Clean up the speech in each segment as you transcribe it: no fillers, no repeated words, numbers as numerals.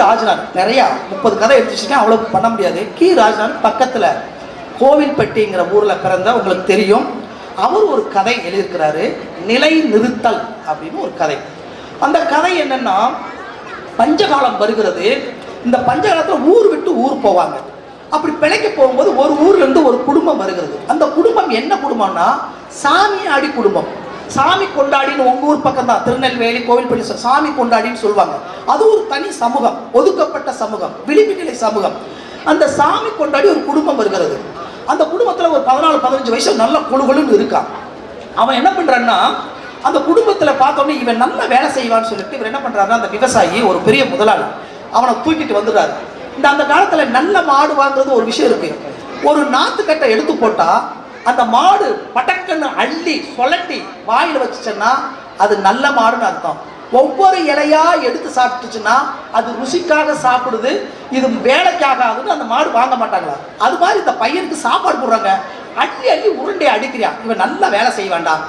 ராஜனார் நிறையா 30 கதை எடுத்துச்சுன்னா அவ்வளோ பண்ண முடியாது. ராஜனார் பக்கத்தில் கோவில்பட்டிங்கிற ஊரில் பிறந்த உங்களுக்கு தெரியும். அவர் ஒரு கதை எழுதியிருக்கிறாரு, நிலை நிறுத்தல் அப்படின்னு ஒரு கதை. அந்த கதை என்னன்னா, பஞ்சகாலம் வருகிறது. இந்த பஞ்சகாலத்தில் ஊர் விட்டு ஊர் போவாங்க. அப்படி பிழைக்க போகும்போது ஒரு ஊர்லேருந்து ஒரு குடும்பம் வருகிறது. அந்த குடும்பம் என்ன குடும்பம்னா சாமி ஆடி குடும்பம். சாமி கொண்டாடின்னு உங்கள் ஊர் பக்கம் தான் திருநெல்வேலி கோவில்பட்டி சாமி கொண்டாடின்னு சொல்லுவாங்க. அது ஒரு தனி சமூகம், ஒதுக்கப்பட்ட சமூகம், விளிம்பு நிலை சமூகம். அந்த சாமி கொண்டாடி ஒரு குடும்பம் வருகிறது. அந்த குடும்பத்தில் ஒரு 14-15 வயசு நல்ல குழுகுலுன்னு இருக்கான். அவன் என்ன பண்ணுறான்னா, அந்த குடும்பத்தில் பார்த்தோன்னே இவன் நல்ல வேலை செய்வான்னு சொல்லிட்டு இவர் என்ன பண்ணுறாருன்னா, அந்த விவசாயி ஒரு பெரிய முதலாளி அவனை தூக்கிட்டு வந்துடுறாரு. அந்த காலத்தில் நல்ல மாடு வாங்குறது ஒரு விஷயம் இருக்கு. ஒரு நாத்துக்கட்டை எடுத்து போட்டால் அந்த மாடு பட்டக்கன்னு அள்ளி சொலட்டி வாயில் வச்சுச்சுன்னா அது நல்ல மாடுன்னு அர்த்தம். ஒவ்வொரு இலையா எடுத்து சாப்பிட்டுச்சுன்னா அது ருசிக்காக சாப்பிடுது, இது வேலைக்காக ஆகுது, அந்த மாடு வாங்க மாட்டாங்களா? அது மாதிரி இந்த பையனுக்கு சாப்பாடு போடுறாங்க, அள்ளி அள்ளி உருண்டையை அடிக்கிறான், இவன் நல்லா வேலை செய்ய வேண்டாம்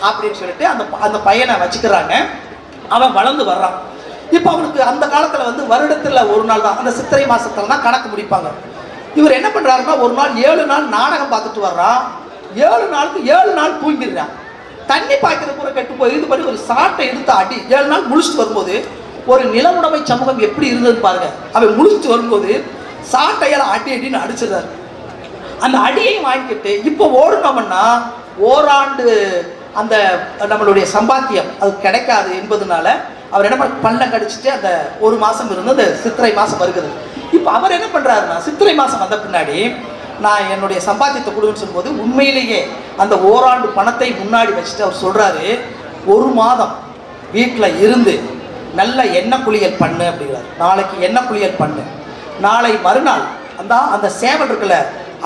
அப்படின்னு சொல்லிட்டு அந்த பையனை வச்சுக்கிறாங்க. அவன் வளர்ந்து வர்றான். இப்போ அவனுக்கு அந்த காலத்தில் வந்து வருடத்தில் ஒரு நாள் தான், அந்த சித்திரை மாதத்தில் தான் கணக்கு முடிப்பாங்க. இவர் என்ன பண்ணுறாருன்னா, ஒரு நாள் 7 நாள் நாடகம் பார்த்துட்டு வர்றான். 7 நாளுக்கு 7 நாள் தூங்கிடுறான். தண்ணி பாய்க்கிற கூட கெட்டு போய் இது பண்ணி ஒரு சாட்டை எடுத்து அடி 7 நாள் முழிச்சுட்டு வரும்போது ஒரு நில உடைமை சமூகம் எப்படி இருந்ததுன்னு பாருங்க. அவன் முழிச்சுட்டு வரும்போது சாட்டையால் அடி அடின்னு அடிச்சிடுறாரு. அந்த அடியையும் வாங்கிக்கிட்டு இப்போ ஓடுனோம்னா ஓராண்டு அந்த நம்மளுடைய சம்பாத்தியம் அது கிடைக்காது என்பதுனால அவர் என்ன பண்ண பல்ல கடிச்சிட்டு அந்த 1 மாதம் இருந்து அந்த சித்திரை மாதம் வருகிறது. இப்போ அவர் என்ன பண்ணுறாருன்னா, சித்திரை மாதம் வந்த பின்னாடி நான் என்னுடைய சம்பாத்தியத்தை கொடுன்னு சொல்லும்போது உண்மையிலேயே அந்த ஓராண்டு பணத்தை முன்னாடி வச்சுட்டு அவர் சொல்கிறாரு, 1 மாதம் வீட்டில் இருந்து நல்ல எண்ணெய் குளியல் பண்ணு அப்படிங்கிறார். நாளைக்கு எண்ணெய் குளியல் பண்ணு, நாளை மறுநாள் அந்த சேவல் இருக்குல்ல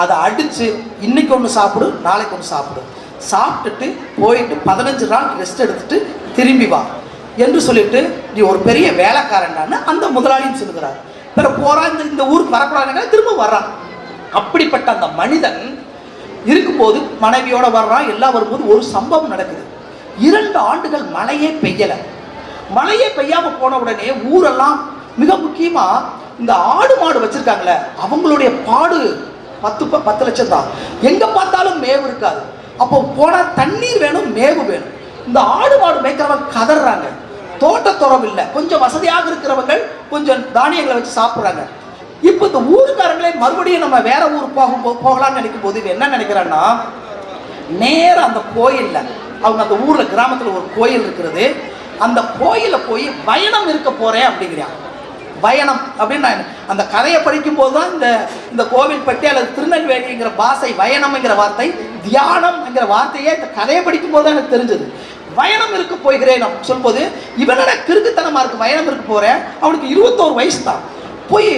அதை அடித்து இன்னைக்கு ஒன்று சாப்பிடு, நாளைக்கு ஒன்று சாப்பிடு, சாப்பிட்டுட்டு போயிட்டு 15 நாள் ரெஸ்ட் எடுத்துட்டு திரும்பி வா என்று சொல்லிட்டு நீ ஒரு பெரிய வேலைக்காரன் அந்த முதலாளின்னு சொல்லுகிறார். பிறகு போகிறான், இந்த ஊருக்கு வரக்கூடாதுங்க, திரும்ப வர்றான். அப்படிப்பட்ட அந்த மனிதன் இருக்கும்போது மனைவியோட வர்றான். எல்லாம் வரும்போது ஒரு சம்பவம் நடக்குது. 2 ஆண்டுகள் மழையே பெய்யலை. மழையே பெய்யாம போன உடனே ஊரெல்லாம், மிக முக்கியமா இந்த ஆடு மாடு வச்சிருக்காங்களே அவங்களுடைய பாடு 10 லட்சம் தான். எங்க பார்த்தாலும் மேவு இருக்காது. அப்போ போனா தண்ணீர் வேணும், மேவு வேணும். இந்த ஆடு மாடு மேய்க்கிறவங்க கதறாங்க. தோட்டத்துறவு இல்லை, கொஞ்சம் வசதியாக இருக்கிறவங்க கொஞ்சம் தானியங்களை வச்சு சாப்பிட்றாங்க. இப்போ இந்த ஊருக்காரங்களே மறுபடியும் நம்ம வேற ஊர் போகலாம்னு நினைக்கும் போது என்ன நினைக்கிறான்னா, நேரம் அந்த கோயில்ல அவங்க அந்த ஊர்ல கிராமத்தில் ஒரு கோயில் இருக்கிறது, அந்த கோயில போய் பயணம் இருக்க போறேன் அப்படிங்கிறான். பயணம் அப்படின்னு நான் அந்த கதையை படிக்கும் போது தான் இந்த கோவில்பட்டி அல்லது திருநெல்வேலிங்கிற பாஷை பயணம்ங்கிற வார்த்தை, தியானம்ங்கிற வார்த்தையே இந்த கதையை படிக்கும் போது தான் எனக்கு தெரிஞ்சது. பயணம் இருக்க போகிறேன் சொல்லும்போது இவனோட கிறுக்குத்தனமா இருக்கு, பயணம் இருக்க போறேன். அவனுக்கு 21 வயசு தான். போய்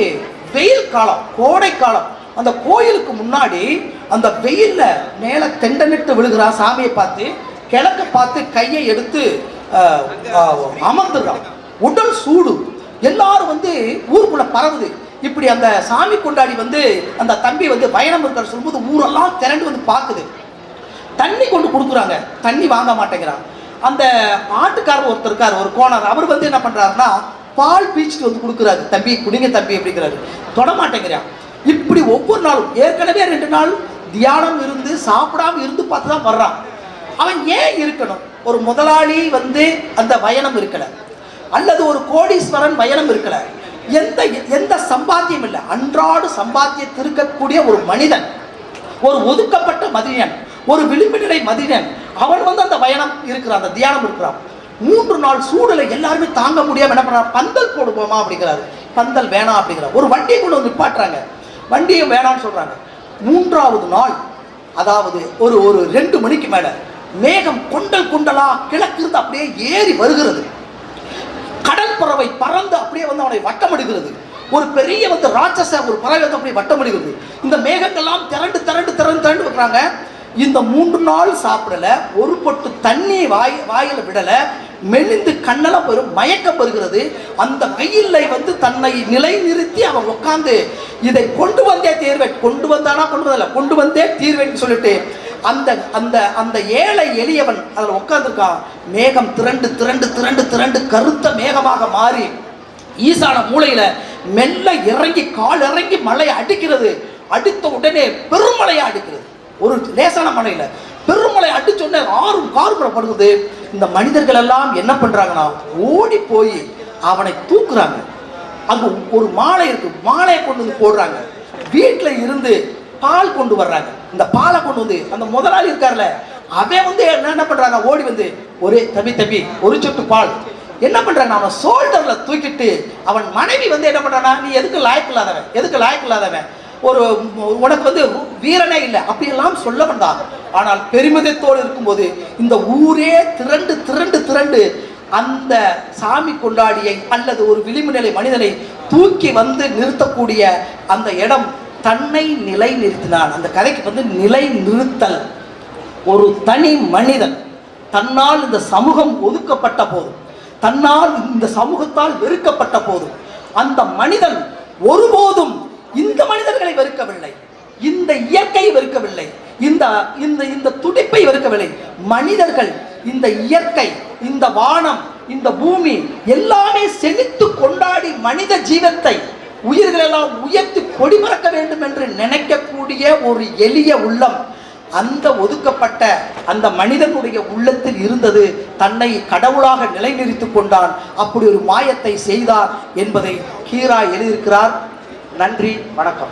வெயில் காலம், கோடை காலம், அந்த கோயிலுக்கு முன்னாடி அந்த வெயில்ல மேல தெண்டனிட்டு விழுகிறான். சாமியை பார்த்து கிழக்க பார்த்து கையை எடுத்து அமர்ந்துடுறான். உடல் சூடு, எல்லாரும் வந்து ஊருக்குள்ள பரவுது. இப்படி அந்த சாமி கொண்டாடி வந்து அந்த தம்பி வந்து பயணம் இருக்காரு சொல்லும்போது ஊரெல்லாம் திரண்டு வந்து பார்க்குது. தண்ணி கொண்டு கொடுக்குறாங்க, தண்ணி வாங்க மாட்டேங்கிறான். அந்த ஆட்டுக்காரர் ஒருத்தர் இருக்கார், ஒரு கோணர், அவர் வந்து என்ன பண்றாருன்னா பால் பீச்சிட்டு வந்து கொடுக்குறாரு. தம்பி குடிங்க தம்பி அப்படிங்கிறாரு. தொட மாட்டேங்கிறான். இப்படி ஒவ்வொரு நாளும் ஏற்கனவே 2 நாள் தியானம் இருந்து சாப்பிடாம இருந்து பார்த்து தான் வர்றான். அவன் ஏன் இருக்கணும்? ஒரு முதலாளி வந்து அந்த பயணம் இருக்கல, அல்லது ஒரு கோடீஸ்வரன் பயணம் இருக்கல, எந்த சம்பாத்தியம் இல்லை, அன்றாடு சம்பாத்தியத்தில் இருக்கக்கூடிய ஒரு மனிதன், ஒரு ஒதுக்கப்பட்ட மதியன், ஒரு விளிம்பு நிலை மதியன், அவன் வந்து அந்த பயணம் இருக்கிறான், அந்த தியானம் இருக்கிறான். 3 நாள் சூழலை எல்லாருமே தாங்க முடியாம என்ன பண்றாங்க, பந்தல் போடுவோமா அப்படிங்கிறாரு. பந்தல் வேணாம் அப்படிங்கிறார். ஒரு வண்டியை கொண்டு வந்து நிப்பாட்டுறாங்க, வண்டியை வேணாம்னு சொல்றாங்க. 3வது நாள், அதாவது ஒரு 2 மணிக்கு மேல மேகம் கொண்டல் கொண்டலா கிழக்கிருந்து அப்படியே ஏறி வருகிறது. கடல் பறவை பறந்து அப்படியே வந்து அவனை வட்டமடிக்கிறது. ஒரு பெரிய வந்து ராட்சச ஒரு பறவை வந்து அப்படியே வட்டமடிக்கிறது. இந்த மேகங்கள்லாம் திரண்டு திரண்டு திரண்டு திரண்டு வைக்கிறாங்க. இந்த 3 நாள் சாப்பிடல, ஒரு பொட்டு தண்ணி வாயில விடல, மெலிந்து கண்ணெல்லாம் பெரும் மயக்கம் வருகிறது. அந்த வெயிலை வந்து தன்னை நிலை நிறுத்தி அவன் உட்காந்து இதை கொண்டு வந்தே தீர்வேன், கொண்டு வந்தானா கொண்டு வந்தல, கொண்டு வந்தே தீர்வேன் சொல்லிட்டு அந்த அந்த அந்த ஏழை எளியவன் அதில் உட்காந்துருக்கான். மேகம் திரண்டு திரண்டு திரண்டு திரண்டு கருத்த மேகமாக மாறி ஈசான மூலையில மெல்ல இறங்கி கால் இறங்கி மழை அடிக்கிறது. அடித்த உடனே பெருமழையா அடிக்கிறது. ஒரு லேசான மழையில பெருமழை அடிச்ச உடனே ஆறும் கார்புறப்படுகிறது. இந்த மனிதர்கள் எல்லாம் என்ன பண்றாங்கன்னா ஓடி போய் அவனை தூக்குறாங்க. அங்க ஒரு மாலை இருக்கு, மாலையை கொண்டு வந்து போடுறாங்க. வீட்டுல இருந்து பால் கொண்டு வர்றாங்க. இந்த பாலை கொண்டு வந்து அந்த முதலாளி இருக்கார்ல, அவன் வந்து என்ன பண்றாங்க, ஓடி வந்து ஒரே தம்பி ஒரு சொட்டு பால் என்ன பண்றாங்க, அவன் சோல்டர்ல தூக்கிட்டு அவன் மனைவி வந்து என்ன பண்றானா, நீ எதுக்கு லாயக்கு இல்லாதவன் ஒரு உனக்கு வந்து வீரனே இல்லை அப்படியெல்லாம் சொல்ல வந்தான். ஆனால் பெருமிதத்தோடு இருக்கும்போது இந்த ஊரே திரண்டு திரண்டு திரண்டு அந்த சாமி கொண்டாடியை அல்லது ஒரு விளிம்பு நிலை மனிதனை தூக்கி வந்து நிறுத்தக்கூடிய அந்த இடம் தன்னை நிலை நிறுத்தினான். அந்த கதைக்கு வந்து நிலை நிறுத்தல். ஒரு தனி மனிதன் தன்னால் இந்த சமூகம் ஒதுக்கப்பட்ட போது, தன்னால் இந்த சமூகத்தால் வெறுக்கப்பட்ட போது, அந்த மனிதன் ஒருபோதும் இந்த மனிதர்களை வெறுக்கவில்லை, இந்த இயற்கையை வெறுக்கவில்லை, இந்த இந்த இந்த துடிப்பை வெறுக்கவில்லை. மனிதர்கள், இந்த இயற்கை, இந்த வானம், இந்த பூமி எல்லாமே செழித்து கொண்டாடி மனித ஜீவத்தை உயிர்கள் எல்லாம் உயர்த்தி கொடி பறக்க வேண்டும் என்று நினைக்கக்கூடிய ஒரு எளிய உள்ளம் அந்த ஒதுக்கப்பட்ட அந்த மனிதனுடைய உள்ளத்தில் இருந்தது. தன்னை கடவுளாக நிலைநிறுத்திக் கொண்டான். அப்படி ஒரு மாயத்தை செய்தார் என்பதை கீரா எழுதியிருக்கிறார். நன்றி, வணக்கம்.